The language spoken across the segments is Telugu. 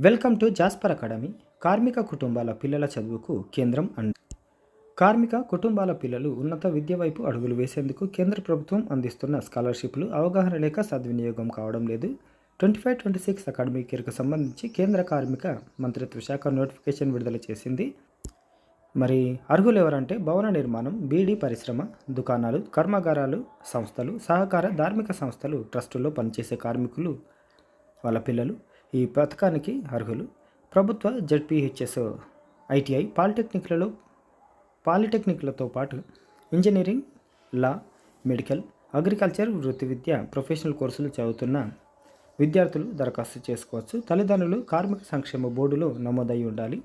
Welcome to Jasper academy. కార్మిక కుటుంబాల పిల్లల చదువుకు కేంద్రం కార్మిక కుటుంబాల పిల్లలు ఉన్నత విద్య వైపు అడుగులు వేసేందుకు కేంద్ర ప్రభుత్వం అందిస్తున్న స్కాలర్షిప్లు అవగాహన లేక సద్వినియోగం కావడం లేదు. 25-26 అకాడమిక్ ఇయర్కు సంబంధించి కేంద్ర కార్మిక మంత్రిత్వ శాఖ నోటిఫికేషన్ విడుదల చేసింది. మరి అర్హులు ఎవరంటే భవన నిర్మాణం, బీడీ పరిశ్రమ, దుకాణాలు, కర్మాగారాలు, సంస్థలు, సహకార ధార్మిక సంస్థలు, ట్రస్టుల్లో పనిచేసే కార్మికులు, వాళ్ళ పిల్లలు ఈ పథకానికి అర్హులు. ప్రభుత్వ జెడ్పీహెచ్ఎస్, ఐటీఐ, పాలిటెక్నిక్లతో పాటు ఇంజనీరింగ్, లా, మెడికల్, అగ్రికల్చర్, వృత్తి విద్య, ప్రొఫెషనల్ కోర్సులు చదువుతున్న విద్యార్థులు దరఖాస్తు చేసుకోవచ్చు. తల్లిదండ్రులు కార్మిక సంక్షేమ బోర్డులో నమోదై ఉండాలి.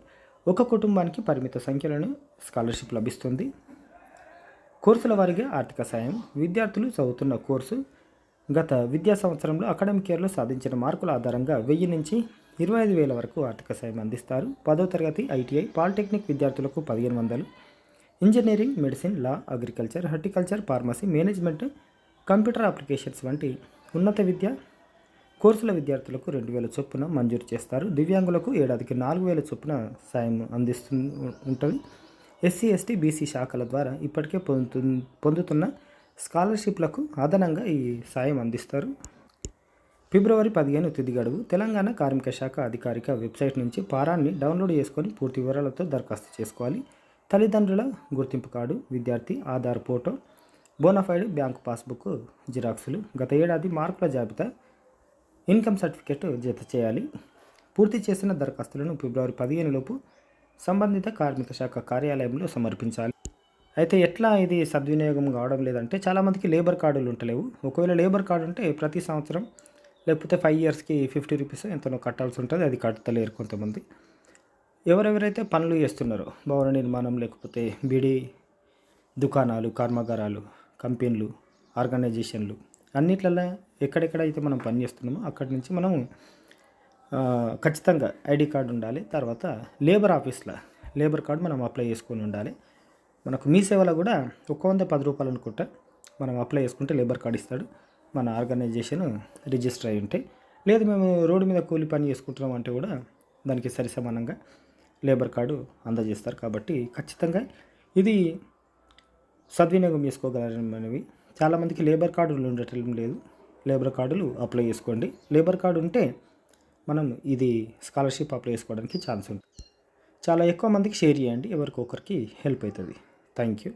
ఒక కుటుంబానికి పరిమిత సంఖ్యలను స్కాలర్షిప్ లభిస్తుంది. కోర్సుల వారీగా ఆర్థిక సాయం. విద్యార్థులు చదువుతున్న కోర్సు గత విద్యా సంవత్సరంలో అకాడమిక్ ఇయర్లో సాధించిన మార్కుల ఆధారంగా 1000 నుంచి 25,000 వరకు ఆర్థిక సాయం అందిస్తారు. 10వ తరగతి ఐటీఐ, పాలిటెక్నిక్ విద్యార్థులకు 1500, engineering, medicine, law, agriculture, horticulture, pharmacy, management, computer applications వంటి ఉన్నత విద్య కోర్సుల విద్యార్థులకు 2000 చొప్పున మంజూరు చేస్తారు. దివ్యాంగులకు ఏడాదికి 4000 చొప్పున సాయం ఉంటుంది. ఎస్సీ, ఎస్టీ, బీసీ శాఖల ద్వారా ఇప్పటికే పొందుతున్న స్కాలర్షిప్లకు అదనంగా ఈ సాయం అందిస్తారు. ఫిబ్రవరి 15 తుది గడువు. తెలంగాణ కార్మిక శాఖ అధికారిక వెబ్సైట్ నుంచి పారాన్ని డౌన్లోడ్ చేసుకొని పూర్తి వివరాలతో దరఖాస్తు చేసుకోవాలి. తల్లిదండ్రుల గుర్తింపు కార్డు, విద్యార్థి Aadhaar photo, bonafide bank passbook జిరాక్సులు, గత ఏడాది మార్కుల జాబితా, ఇన్కమ్ సర్టిఫికేట్ జత చేయాలి. పూర్తి చేసిన దరఖాస్తులను ఫిబ్రవరి 15 లోపు సంబంధిత కార్మిక శాఖ కార్యాలయంలో సమర్పించాలి. అయితే ఎట్లా ఇది సద్వినియోగం కావడం లేదంటే చాలామందికి లేబర్ కార్డులు ఉంటలేవు. ఒకవేళ లేబర్ కార్డు ఉంటే ప్రతి సంవత్సరం లేకపోతే 5 ఇయర్స్కి 50 రూపీస్ ఎంతనో కట్టాల్సి ఉంటుంది. అది కట్టలేరు కొంతమంది. ఎవరెవరైతే పనులు చేస్తున్నారో భవన నిర్మాణం, లేకపోతే బీడీ దుకాణాలు, కర్మాగారాలు, కంపెనీలు, ఆర్గనైజేషన్లు అన్నిట్లలో ఎక్కడెక్కడైతే మనం పని చేస్తున్నామో అక్కడి నుంచి మనం ఖచ్చితంగా ఐడి కార్డు ఉండాలి. తర్వాత లేబర్ ఆఫీస్లో లేబర్ కార్డు మనం అప్లై చేసుకొని ఉండాలి. మనకు మీ సేవలో కూడా 110 రూపాయలు అనుకుంటా మనం అప్లై చేసుకుంటే లేబర్ కార్డు ఇస్తాడు. మన ఆర్గనైజేషన్ రిజిస్టర్ అయి ఉంటే, లేదు మేము రోడ్డు మీద కూలి పని చేసుకుంటున్నాం అంటే కూడా దానికి సరిసమానంగా లేబర్ కార్డు అందజేస్తారు. కాబట్టి ఖచ్చితంగా ఇది సద్వినియోగం చేసుకోగలరనేవి. చాలామందికి లేబర్ కార్డులు ఉండటం లేదు. లేబర్ కార్డులు అప్లై చేసుకోండి. లేబర్ కార్డు ఉంటే మనం ఇది స్కాలర్షిప్ అప్లై చేసుకోవడానికి ఛాన్స్ ఉంటుంది. చాలా ఎక్కువ మందికి షేర్ చేయండి, ఎవరికొకరికి హెల్ప్ అవుతుంది. Thank you.